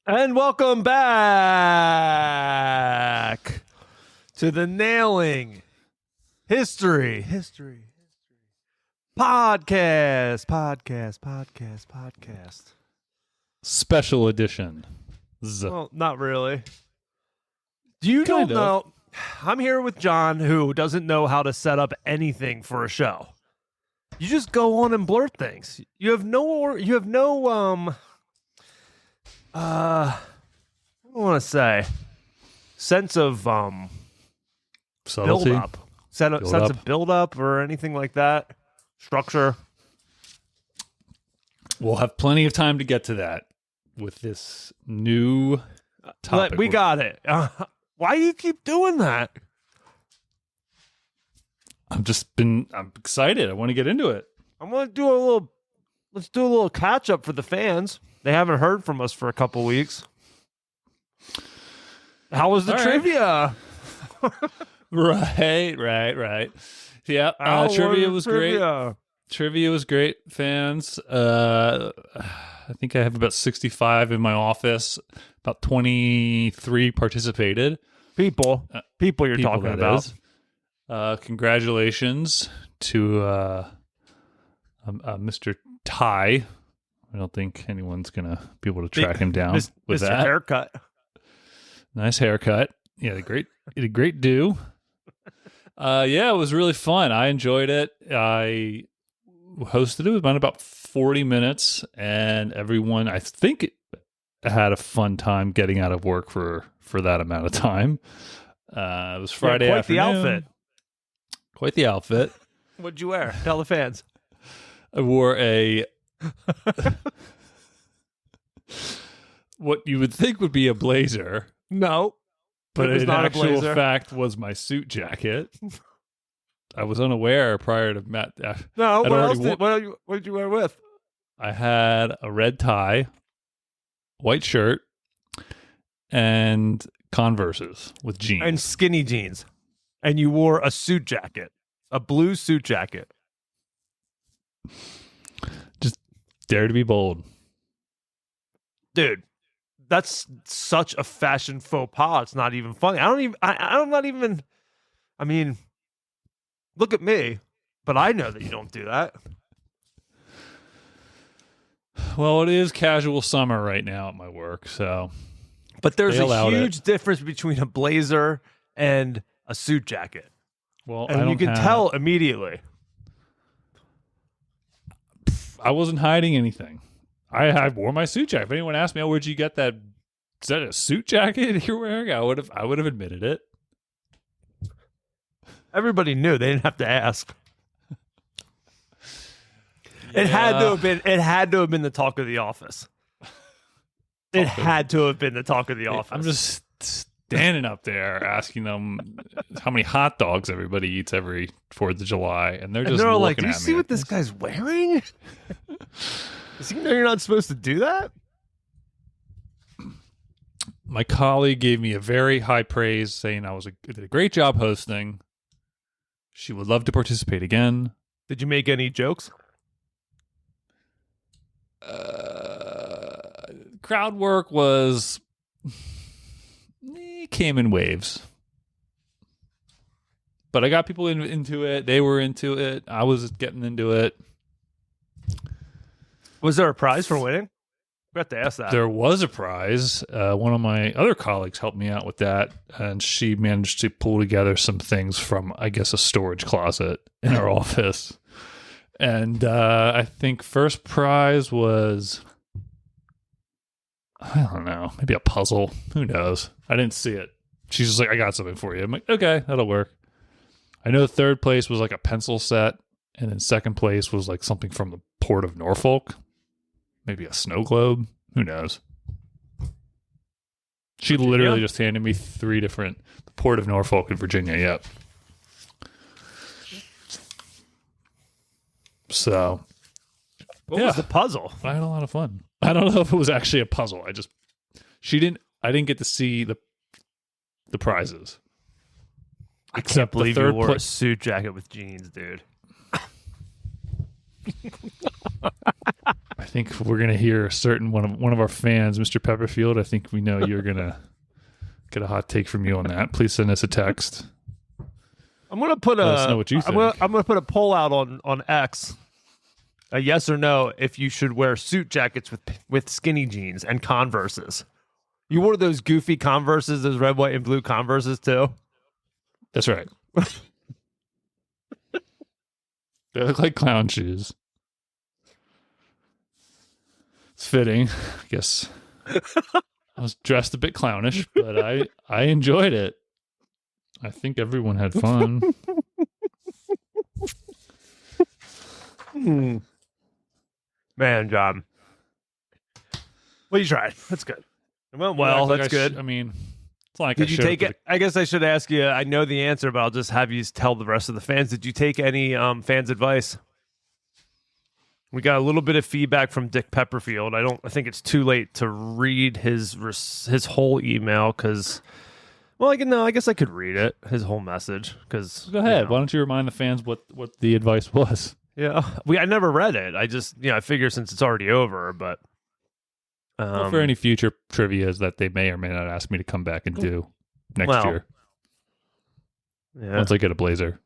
And welcome back to the Nailing History podcast. Special edition. Well, not really. Don't Kind of. know. I'm here with John, who doesn't know how to set up anything for a show. You just go on and blurt things. I don't want to say sense of Subtlety. build up. Sense of build up or anything like that. Structure. We'll have plenty of time to get to that with this new topic. We got it. Why do you keep doing that? I'm excited. I want to get into it. I'm gonna let's do a little catch up for the fans. They haven't heard from us for a couple weeks. How was the All right. trivia? Right. Yeah, trivia was great. Trivia was great, fans. I think I have about 65 in my office. About 23 participated. People you're People, talking that about. is. Congratulations to Mr. Ty. I don't think anyone's going to be able to track him down with Mr. that. Haircut. Nice haircut. Yeah, he did a great do. Yeah, it was really fun. I enjoyed it. I hosted it. It was about 40 minutes, and everyone, I think, had a fun time getting out of work for that amount of time. It was Friday afternoon. Quite the outfit. What'd you wear? Tell the fans. I wore what you would think would be a blazer. No. But It was in not a actual blazer. fact was my suit jacket. I was unaware prior to Matt. No, I'd what already else what did you wear with? I had a red tie, white shirt, and Converses with jeans. And skinny jeans. And you wore a suit jacket. A blue suit jacket. Just dare to be bold. Dude, that's such a fashion faux pas. It's not even funny. I mean, look at me, but I know that you don't do that. Well, it is casual summer right now at my work, so. But there's They a allowed huge difference between a blazer and a suit jacket. Well, And you can tell immediately. I wasn't hiding anything. I wore my suit jacket. If anyone asked me, "Oh, where'd you get that? Is that a suit jacket you're wearing?" I would have admitted it. Everybody knew. They didn't have to ask. It had to have been the talk of the office. It had to have been the talk of the office. I'm just standing up there asking them how many hot dogs everybody eats every 4th of July, and they're just like, looking "Do you at see me what this guy's wearing? Does he know you're not supposed to do that?" My colleague gave me a very high praise, saying I did a great job hosting. She would love to participate again. Did you make any jokes? Crowd work came in waves. But I got people into it. They were into it. I was getting into it. Was there a prize for winning? We have to ask that. There was a prize. One of my other colleagues helped me out with that, and she managed to pull together some things from, I guess, a storage closet in our office. And I think first prize was, I don't know, maybe a puzzle. Who knows? I didn't see it. She's just like, "I got something for you." I'm like, "Okay, that'll work." I know third place was like a pencil set, and then second place was like something from the Port of Norfolk. Maybe a snow globe. Who knows? She literally just handed me 3 different. The Port of Norfolk in Virginia, yep. So. What was the puzzle? I had a lot of fun. I don't know if it was actually a puzzle. I didn't get to see the prizes. I can't believe you wore a suit jacket with jeans, dude. I think we're gonna hear a certain one of our fans, Mr. Pepperfield. I think we know you're gonna get a hot take from you on that. Please send us a text. I'm gonna put Let us know what you think. I'm gonna put a poll out on X, a yes or no, if you should wear suit jackets with skinny jeans and Converses. You wore those goofy Converses, those red, white, and blue Converses too. That's right. They look like clown shoes. It's fitting, I guess. I was dressed a bit clownish, but I enjoyed it. I think everyone had fun. Man, John. Well, you tried. That's good. Well, that's good. I mean, it's not like Did you take it? I guess I should ask you. I know the answer, but I'll just have you tell the rest of the fans. Did you take any fans' advice? We got a little bit of feedback from Dick Pepperfield. I think it's too late to read his whole email because, well, I guess I could read it, his whole message. Because go ahead. Why don't you remind the fans what the advice was? Yeah, I never read it. I just I figure since it's already over, but for any future trivias that they may or may not ask me to come back and do next year. Yeah. Once I get a blazer.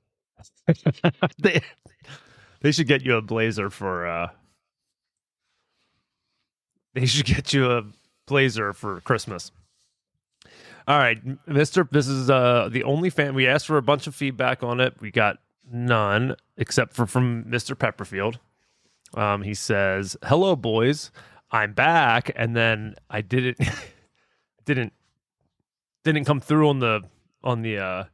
They should get you a blazer for Christmas. All right, Mister. This is the only fan we asked for a bunch of feedback on it. We got none except from Mr. Pepperfield. He says, "Hello, boys. I'm back," and then I didn't come through on the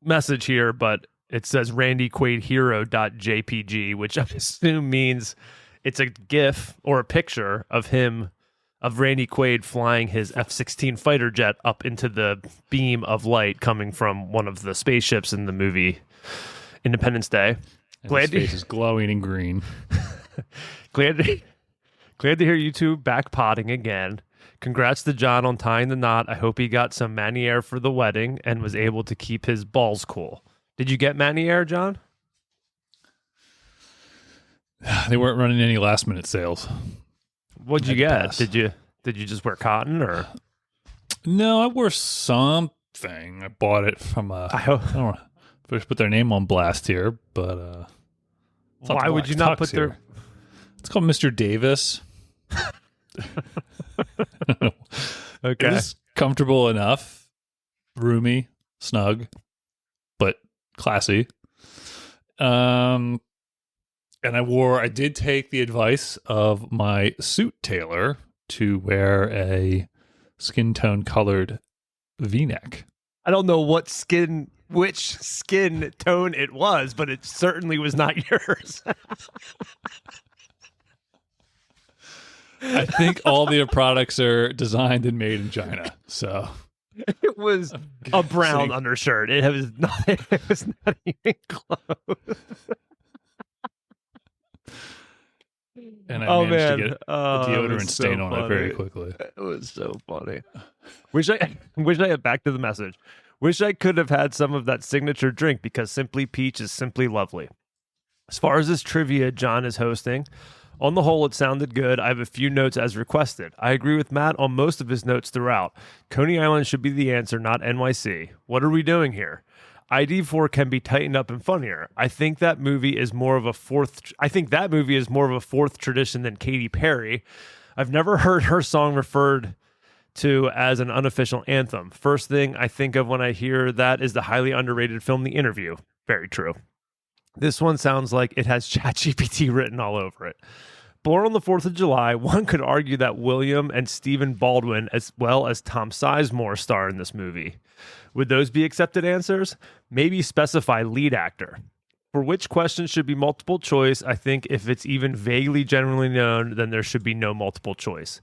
message here, but it says randyquaidhero.jpg, which I assume means it's a GIF or a picture of Randy Quaid flying his F-16 fighter jet up into the beam of light coming from one of the spaceships in the movie Independence Day. And his face is glowing in green. Glad to hear you two back potting again. Congrats to John on tying the knot. I hope he got some manière for the wedding and was able to keep his balls cool. Did you get manière, John? They weren't running any last minute sales. What'd you get? Did you just wear cotton or? No, I wore something. I bought it from I don't know if I should put their name on blast here, but why would you not put their? It's called Mr. Davis. Okay. It's comfortable enough, roomy, snug, but classy. And I did take the advice of my suit tailor to wear a skin tone colored V-neck. I don't know which skin tone it was, but it certainly was not yours. I think all their products are designed and made in China. So it was a brown undershirt. It was not even close. And I managed to get a deodorant stain on it very quickly. It was so funny. Wish I had back to the message. Wish I could have had some of that signature drink because Simply Peach is simply lovely. As far as this trivia John is hosting, on the whole, it sounded good. I have a few notes as requested. I agree with Matt on most of his notes throughout. Coney Island should be the answer, not NYC. What are we doing here? ID4 can be tightened up and funnier. I think that movie is more of a fourth tradition than Katy Perry. I've never heard her song referred to as an unofficial anthem. First thing I think of when I hear that is the highly underrated film The Interview. Very true. This one sounds like it has ChatGPT written all over it. Born on the 4th of July, one could argue that William and Stephen Baldwin, as well as Tom Sizemore, star in this movie. Would those be accepted answers? Maybe specify lead actor. For which question should be multiple choice, I think if it's even vaguely generally known, then there should be no multiple choice.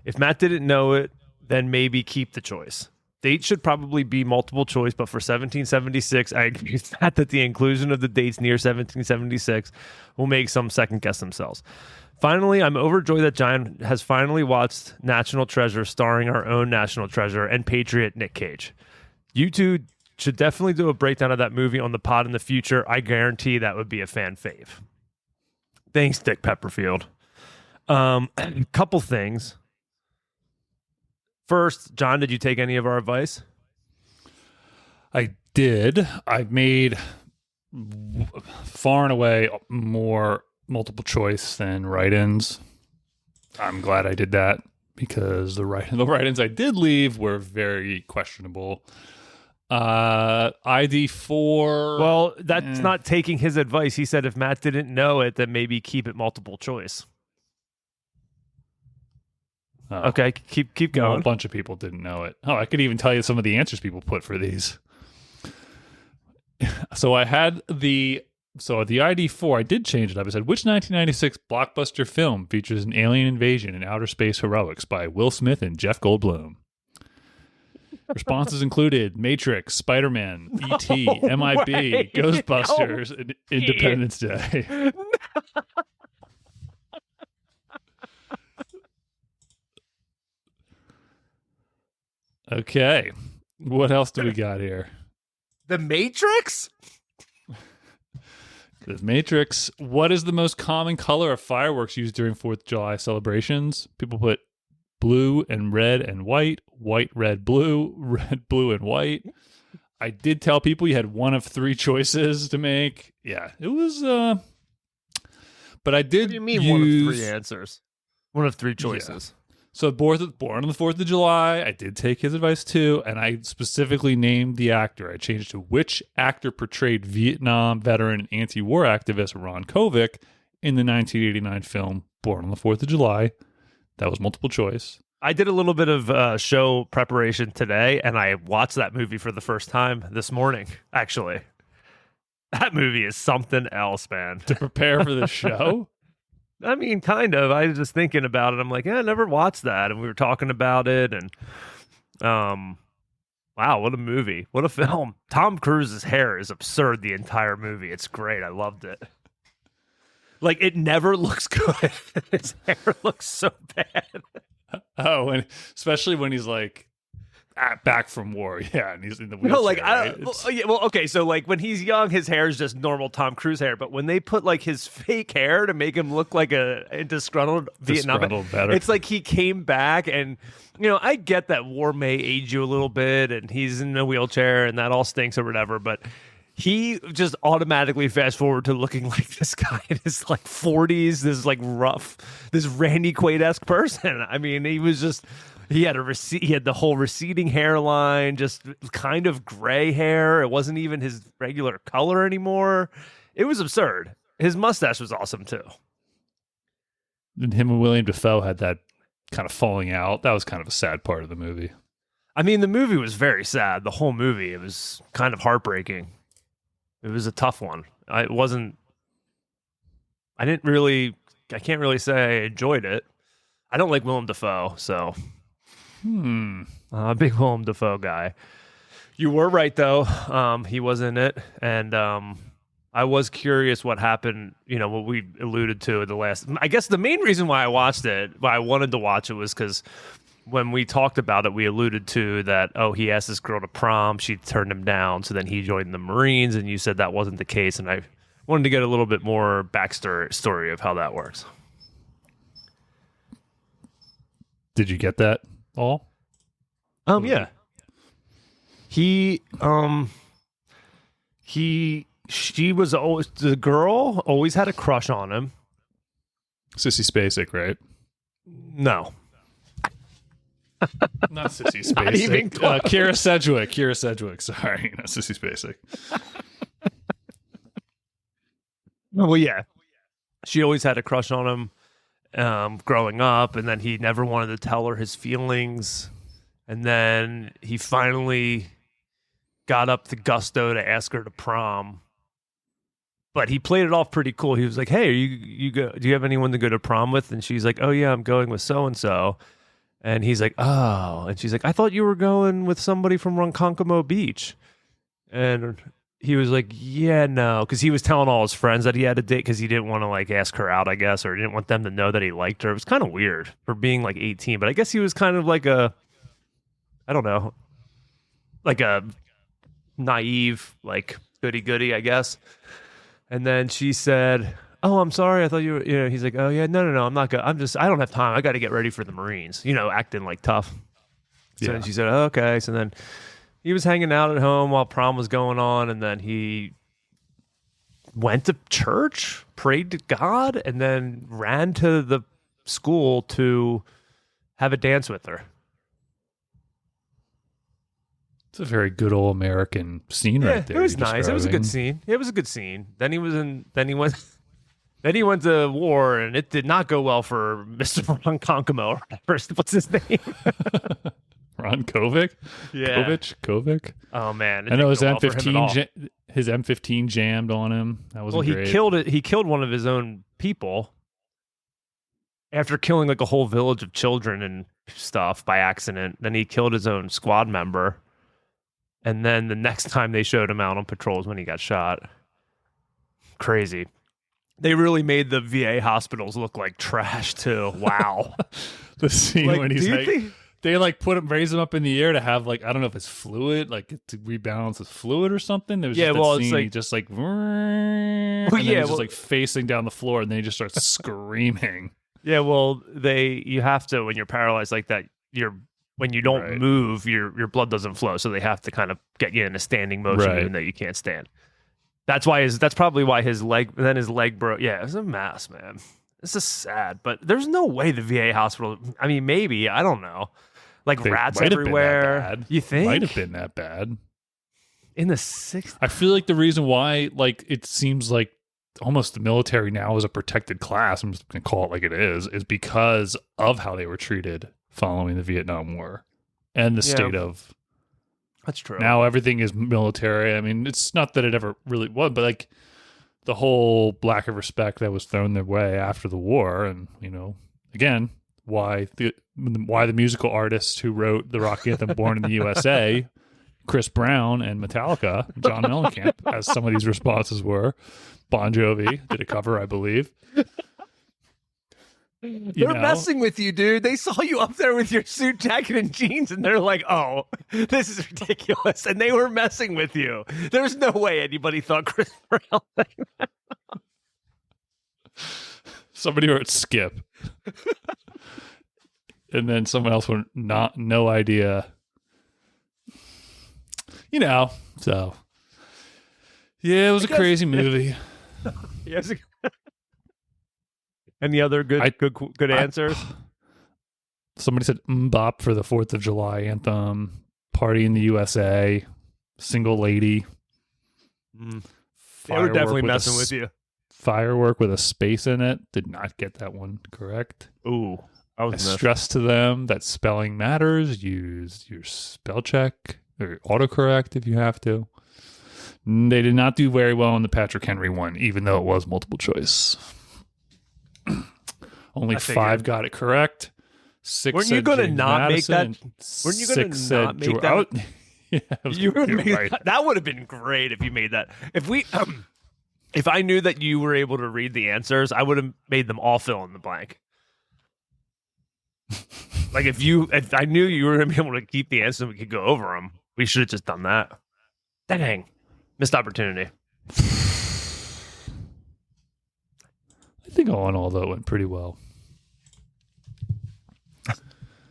If Matt didn't know it, then maybe keep the choice. Date should probably be multiple choice, but for 1776, I agree with Matt that the inclusion of the dates near 1776 will make some second guess themselves. Finally, I'm overjoyed that John has finally watched National Treasure, starring our own National Treasure and Patriot Nick Cage. You two should definitely do a breakdown of that movie on the pod in the future. I guarantee that would be a fan fave. Thanks, Dick Pepperfield. Couple things. First, John, did you take any of our advice? I did. I made far and away more multiple choice than write-ins. I'm glad I did that because the write-ins I did leave were very questionable. ID4. Well, that's not taking his advice. He said if Matt didn't know it, then maybe keep it multiple choice. Oh. Okay, keep going. Well, a bunch of people didn't know it. Oh, I could even tell you some of the answers people put for these. So I had the ID4, I did change it up. I said, which 1996 blockbuster film features an alien invasion in outer space heroics by Will Smith and Jeff Goldblum? Responses included Matrix, Spider-Man, E.T., MIB, way. Ghostbusters, and Independence Day. Okay. What else do we got here? The Matrix? The Matrix. What is the most common color of fireworks used during 4th of July celebrations? People put blue and red and white, white, red, blue, and white. I did tell people you had one of 3 choices to make. Yeah, it was but I did What do you mean use... one of 3 answers? One of 3 choices. Yeah. So born on the 4th of July, I did take his advice too, and I specifically named the actor. I changed to which actor portrayed Vietnam veteran and anti-war activist Ron Kovic in the 1989 film Born on the 4th of July. That was multiple choice. I did a little bit of show preparation today, and I watched that movie for the first time this morning, actually. That movie is something else, man. To prepare for the show? I mean, kind of. I was just thinking about it. I'm like, I never watched that. And we were talking about it. And wow, what a movie. What a film. Tom Cruise's hair is absurd the entire movie. It's great. I loved it. Like, it never looks good. His hair looks so bad. Oh, and especially when he's like back from war. Yeah, and he's in the wheelchair. No, like, right? okay, so like when he's young, his hair is just normal Tom Cruise hair, but when they put like his fake hair to make him look like a disgruntled Vietnam vet, it's like he came back, and I get that war may age you a little bit, and he's in a wheelchair, and that all stinks or whatever, but he just automatically fast forward to looking like this guy in his like 40s, this like rough, this Randy Quaid-esque person. I mean, he was just. He had the whole receding hairline, just kind of gray hair. It wasn't even his regular color anymore. It was absurd. His mustache was awesome too. And him and William Dafoe had that kind of falling out. That was kind of a sad part of the movie. I mean, the movie was very sad. The whole movie, it was kind of heartbreaking. It was a tough one. I can't really say I enjoyed it. I don't like Willem Dafoe, so... Big Willem Dafoe guy. You were right though. He was in it, and I was curious what happened. What we alluded to the last. I guess the main reason why I watched it, why I wanted to watch it, was because when we talked about it, we alluded to that. Oh, he asked this girl to prom. She turned him down, so then he joined the Marines, and you said that wasn't the case. And I wanted to get a little bit more backstory of how that works. Did you get that? All? Yeah. She was always, the girl always had a crush on him. Sissy Spacek, right? No. Not Sissy Spacek. Not even close. Kira Sedgwick. Sorry, not Sissy Spacek. Well, yeah. She always had a crush on him. Growing up, and then he never wanted to tell her his feelings, and then he finally got up the gusto to ask her to prom, but he played it off pretty cool. He was like, hey, do you have anyone to go to prom with? And she's like, oh yeah, I'm going with so and so. And he's like, oh. And she's like, I thought you were going with somebody from Ronkonkoma Beach. And he was like, yeah, no, because he was telling all his friends that he had a date because he didn't want to like ask her out, I guess, or didn't want them to know that he liked her. It was kind of weird for being like 18, but I guess he was kind of like I don't know, like a naive, like goody-goody, I guess. And then she said, "Oh, I'm sorry. I thought you were." He's like, "Oh yeah, no, I'm not good. I don't have time. I got to get ready for the Marines." Acting like tough. So then Yeah. she said, oh, "Okay." So then he was hanging out at home while prom was going on, and then he went to church, prayed to God, and then ran to the school to have a dance with her. It's a very good old American scene Yeah, right there. it was you're nice. It was a good describing. scene. It was a good scene. Then he was in. Then he went. Then he went to war, and it did not go well for Mr. Ronkonkoma or whatever. What's his name? Ron Kovic? Yeah. Kovic? Oh man, it I know didn't his go well for him at all. his M15 jammed on him. That Well, wasn't he great. killed it. He killed one of his own people after killing like a whole village of children and stuff by accident. Then he killed his own squad member. And then the next time they showed him out on patrol is when he got shot. Crazy. They really made the VA hospitals look like trash too. Wow. The scene when he's do you like, think- they like raise him up in the air to have like, I don't know if it's fluid, like to rebalance his fluid or something. There was Yeah, just that well, it's scene, like- he just like, and then yeah, he's just well- like facing down the floor, and then he just starts screaming. Yeah, well, you have to when you're paralyzed like that. When you don't Right. move, your blood doesn't flow, so they have to kind of get you in a standing motion, Right. even though you can't stand. That's probably why his leg broke. Yeah, it was a mess, man. This is sad, but there's no way the VA hospital. I mean, maybe I don't know. Like They rats might have been that everywhere. bad. You think? Might have been that bad. In the 60s? I feel like the reason why, like, it seems like almost the military now is a protected class, I'm just going to call it like it is because of how they were treated following the Vietnam War and the state of That's true. now everything is military. I mean, it's not that it ever really was, but like the whole lack of respect that was thrown their way after the war. And, again, why the musical artists who wrote the rock anthem Born in the USA, Chris Brown and Metallica, John Mellencamp, as some of these responses were. Bon Jovi did a cover, I believe. They're messing with you, dude. They saw you up there with your suit jacket and jeans, and they're like, "Oh, this is ridiculous." And they were messing with you. There's no way anybody thought Chris Brown. Somebody wrote Skip. And then someone else went, no idea. So. Yeah, it was a crazy movie. Yes. Any other good answers? Somebody said Mbop for the 4th of July anthem, Party in the USA, Single Lady. They were definitely messing with you. Firework with a space in it. Did not get that one correct. Ooh. I stressed to them that spelling matters. Use your spell check or autocorrect if you have to. They did not do very well on the Patrick Henry one, even though it was multiple choice. Only 5 got it correct. 6 Weren't you going to not make that? Weren't you going to not make that? Yeah, that would have been great if you made that. If I knew that you were able to read the answers, I would have made them all fill in the blank. Like if I knew you were going to be able to keep the answers, we could go over them. We should have just done that. Dang, missed opportunity. I think all in all, though, it went pretty well.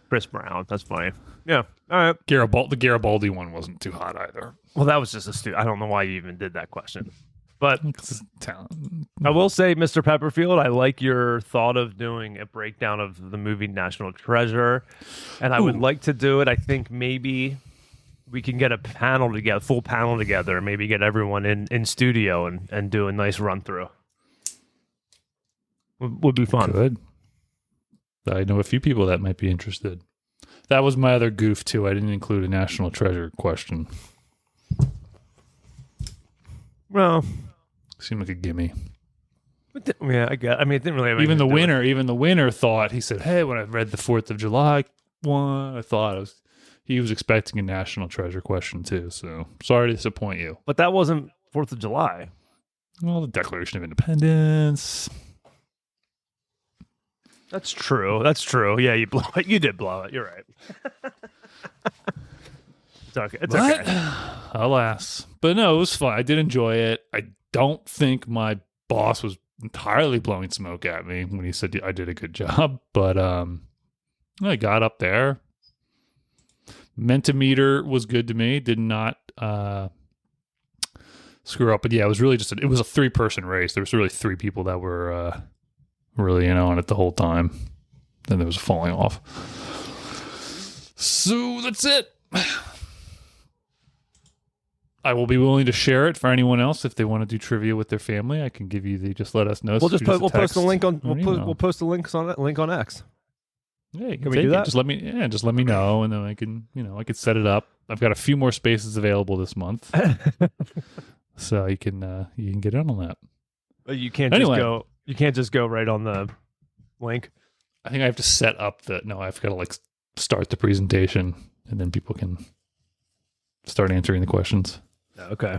Chris Brown, that's funny. Yeah, all right. The Garibaldi one wasn't too hot either. Well, that was just a stupid. I don't know why you even did that question. But talent. I will say, Mr. Pepperfield, I like your thought of doing a breakdown of the movie National Treasure, and I would like to do it. I think maybe we can get a full panel together, and maybe get everyone in studio and do a nice run through. Would be fun. Good. I know a few people that might be interested. That was my other goof too. I didn't include a National Treasure question. Well, seemed like a gimme. Yeah, I guess. I mean, it didn't really have Even anything the winner thought, he said, "Hey, when I read the 4th of July one, I thought he was expecting a National Treasure question too." So sorry to disappoint you. But that wasn't 4th of July. Well, the Declaration of Independence. That's true. Yeah, you blew it. You did blow it. You're right. It's okay. It's okay. Alas. But no, it was fun. I did enjoy it. I don't think my boss was entirely blowing smoke at me when he said I did a good job, but I got up there. Mentimeter was good to me. Did not screw up, but yeah, it was really it was a 3-person race. There was really 3 people that were really in on it the whole time. Then there was a falling off. So that's it. I will be willing to share it for anyone else if they want to do trivia with their family. I can give you just let us know. We'll post the link on we'll post the links on link on X. Yeah, can we do that? Just let me know, and then I can I could set it up. I've got a few more spaces available this month, so you can get in on that. But you can't just go right on the link. I think I have to set up I've got to start the presentation, and then people can start answering the questions. Okay.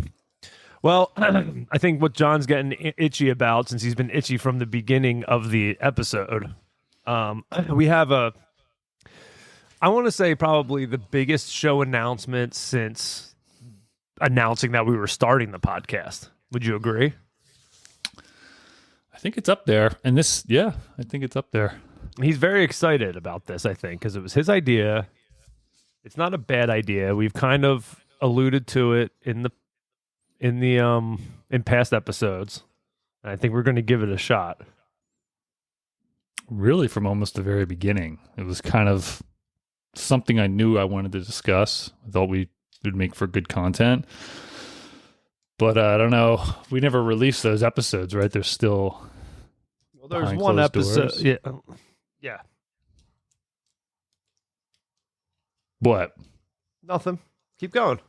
Well, I think what John's getting itchy about, since he's been itchy from the beginning of the episode, we have I want to say probably the biggest show announcement since announcing that we were starting the podcast. Would you agree? I think it's up there. And I think it's up there. He's very excited about this, I think, because it was his idea. It's not a bad idea. We've kind of alluded to it in past episodes. And I think we're going to give it a shot. Really, from almost the very beginning, it was kind of something I knew I wanted to discuss. I thought we would make for good content. But I don't know. We never released those episodes, right? There's still there's one episode. Doors. Yeah. What? Nothing. Keep going.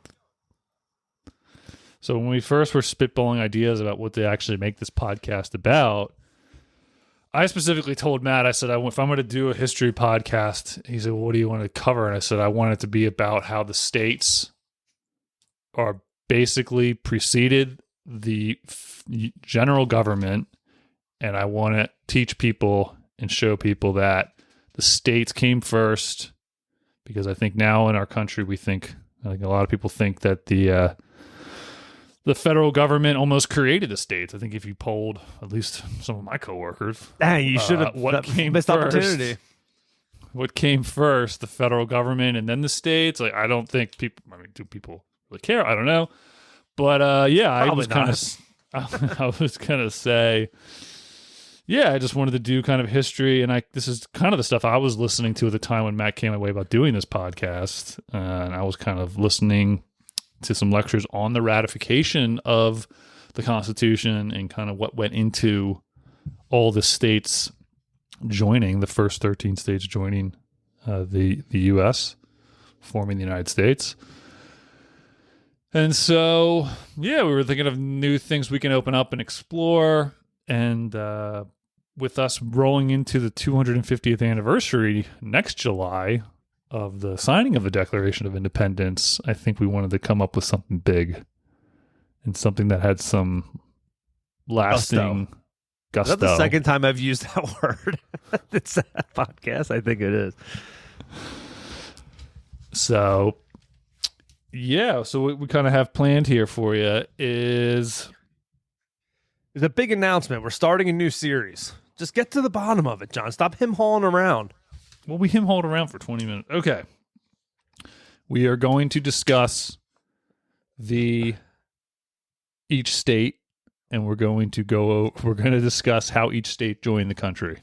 So when we first were spitballing ideas about what to actually make this podcast about, I specifically told Matt, I said, if I'm going to do a history podcast, he said, well, what do you want to cover? And I said, I want it to be about how the states are basically preceded the general government. And I want to teach people and show people that the states came first, because I think now in our country, I think a lot of people think that the federal government almost created the states. I think if you polled at least some of my coworkers, you should have missed opportunity. What came first, the federal government and then the states? I don't think people. I mean, do people really care? I don't know. But I was gonna say, I just wanted to do kind of history, and this is kind of the stuff I was listening to at the time when Matt came my way about doing this podcast, and I was kind of listening to some lectures on the ratification of the Constitution and kind of what went into all the states joining, the first 13 states joining the U.S., forming the United States. And so, we were thinking of new things we can open up and explore. And with us rolling into the 250th anniversary next July of the signing of the Declaration of Independence, I think we wanted to come up with something big and something that had some lasting gusto. Is that the second time I've used that word? It's a podcast. I think it is. So, so what we kind of have planned here for you is... There's a big announcement. We're starting a new series. Just get to the bottom of it, John. Stop him-hauling around. Well, we him-hauled around for 20 minutes. Okay. We are going to discuss each state, and we're going to discuss how each state joined the country.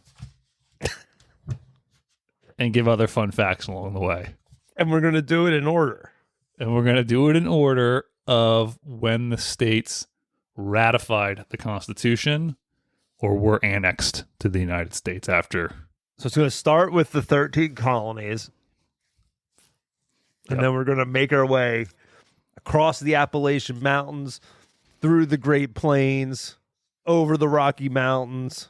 And give other fun facts along the way. And we're going to do it in order. And we're going to do it in order of when the states ratified the Constitution or were annexed to the United States after. So it's going to start with the 13 colonies. And then we're going to make our way across the Appalachian Mountains, through the Great Plains, over the Rocky Mountains.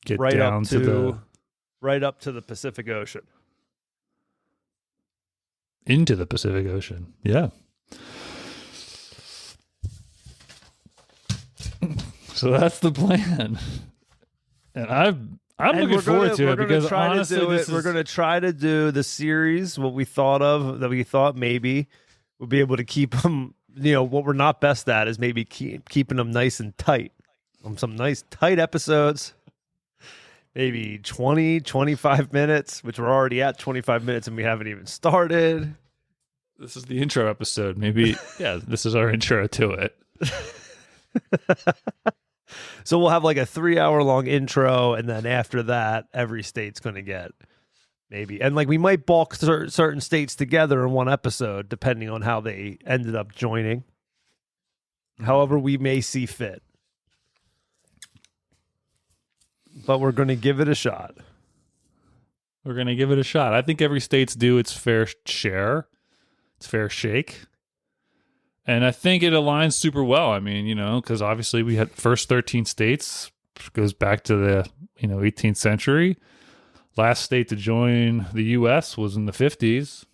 Get right down right up to the Pacific Ocean. Into the Pacific Ocean. Yeah. So that's the plan. And I'm looking forward to it because honestly, we're going to try to do the series, what we thought maybe would be able to keep them what we're not best at is maybe keeping them nice and tight. Some nice tight episodes, maybe 20, 25 minutes, which we're already at 25 minutes and we haven't even started. This is the intro episode. Maybe, this is our intro to it. So we'll have like a 3-hour long intro, and then after that, every state's going to get maybe. And like we might bulk certain states together in one episode, depending on how they ended up joining. However we may see fit. But we're going to give it a shot. We're going to give it a shot. I think every state's due its fair share, its fair shake. And I think it aligns super well. I mean, because obviously we had first 13 states, goes back to the, 18th century. Last state to join the U.S. was in the 50s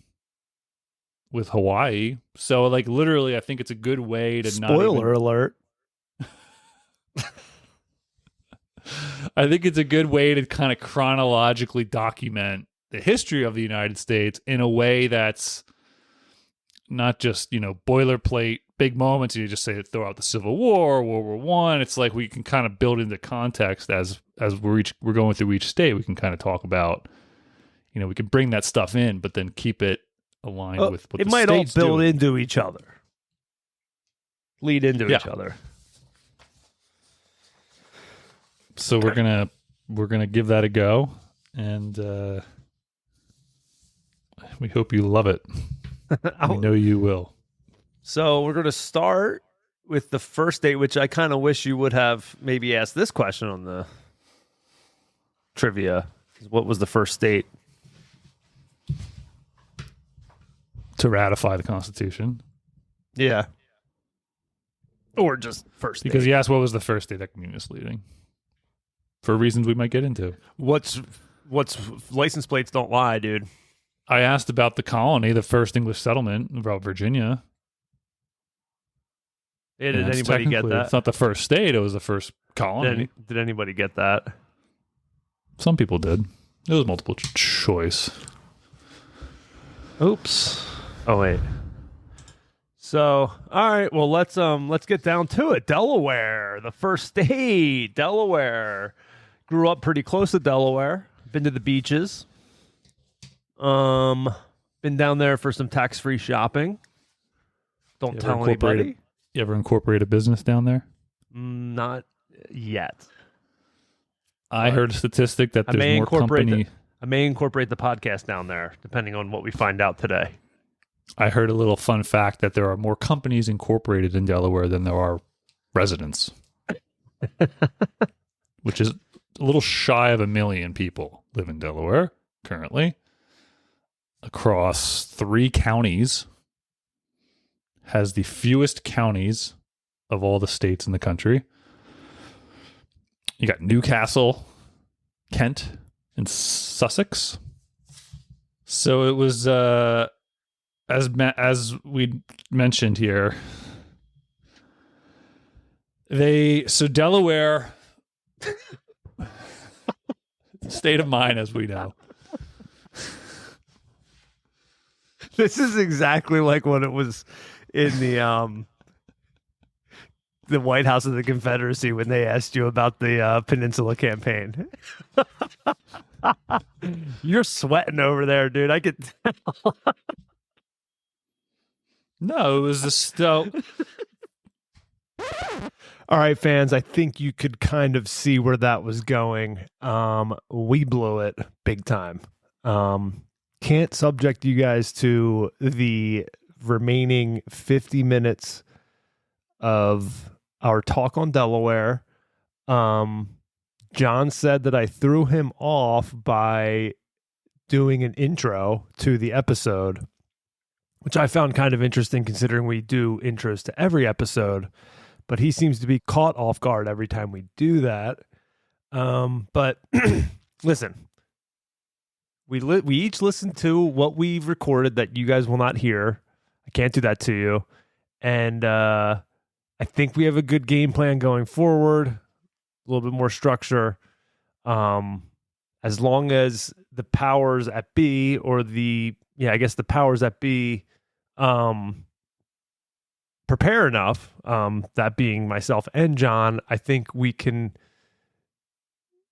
with Hawaii. So, like, literally, I think it's a good way to Spoiler alert. I think it's a good way to kind of chronologically document the history of the United States in a way that's not just, boilerplate big moments. And you just say throw out the Civil War, World War One. It's like we can kind of build into context as we're going through each state. We can kind of talk about, we can bring that stuff in, but then keep it aligned with what it the might all states build do. into each other, lead into each other. So we're gonna give that a go, and we hope you love it. We know you will. So we're gonna start with the first date, which I kind of wish you would have maybe asked this question on the trivia. What was the first state To ratify the Constitution? Yeah. Or just first Because date. you asked what was the first state, that can be misleading. For reasons we might get into. What's license plates don't lie, dude. I asked about the colony, the first English settlement, about Virginia. Yeah, did And anybody get that? It's not the first state, it was the first colony. Did anybody get that? Some people did. It was multiple choice. Oops. Oh wait. So, all right, well let's get down to it. Delaware, the first state. Delaware. Grew up pretty close to Delaware. Been to the beaches. Been down there for some tax-free shopping. Don't tell anybody. You ever incorporate a business down there? Not yet. I heard a statistic that there's more company. I may incorporate the podcast down there, depending on what we find out today. I heard a little fun fact that there are more companies incorporated in Delaware than there are residents, which is a little shy of 1 million people live in Delaware currently. Across 3 counties, has the fewest counties of all the states in the country. You got Newcastle, Kent, and Sussex. So it was, as we mentioned here, Delaware, state of mind, as we know. This is exactly like when it was in the White House of the Confederacy when they asked you about the Peninsula Campaign. You're sweating over there, dude. I could tell. No, it was the All right, fans, I think you could kind of see where that was going. We blew it big time. Can't subject you guys to the remaining 50 minutes of our talk on Delaware. John said that I threw him off by doing an intro to the episode, which I found kind of interesting considering we do intros to every episode, but he seems to be caught off guard every time we do that. But listen, we each listen to what we've recorded that you guys will not hear. I can't do that to you. And I think we have a good game plan going forward, a little bit more structure. As long as the powers at B or the powers that be prepare enough, that being myself and John, I think we can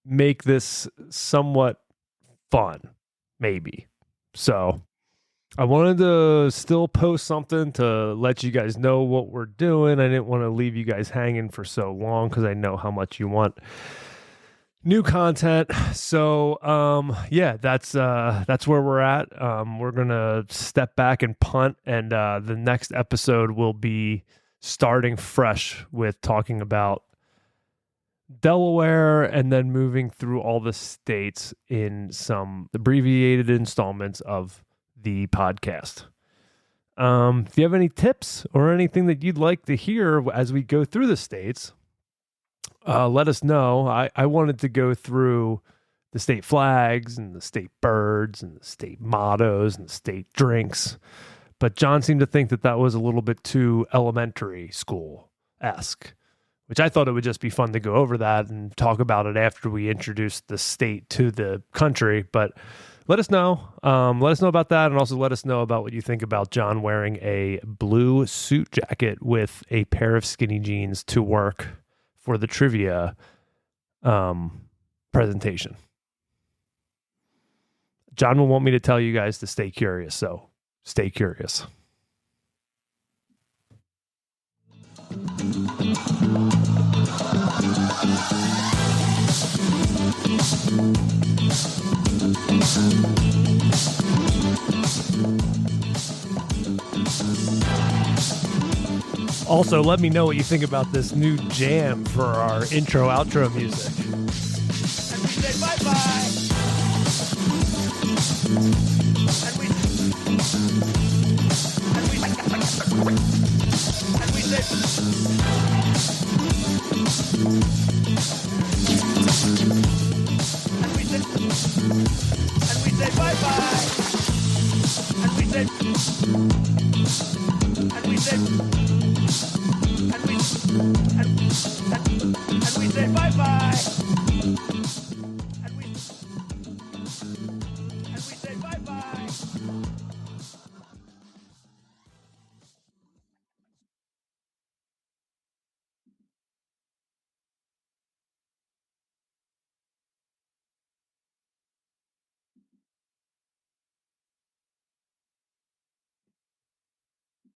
make this somewhat fun, maybe. So I wanted to still post something to let you guys know what we're doing. I didn't want to leave you guys hanging for so long because I know how much you want new content. So yeah, that's where we're at. We're gonna step back and punt, and the next episode will be starting fresh with talking about Delaware and then moving through all the states in some abbreviated installments of the podcast. If you have any tips or anything that you'd like to hear as we go through the states, let us know. I wanted to go through the state flags and the state birds and the state mottos and the state drinks, but John seemed to think that was a little bit too elementary school-esque, which I thought it would just be fun to go over that and talk about it after we introduce the state to the country. But let us know. Let us know about that, and also let us know about what you think about John wearing a blue suit jacket with a pair of skinny jeans to work for the trivia presentation. John will want me to tell you guys to stay curious, so stay curious. Also, let me know what you think about this new jam for our intro outro music. And we say bye-bye. And we say bye-bye. And we say bye-bye.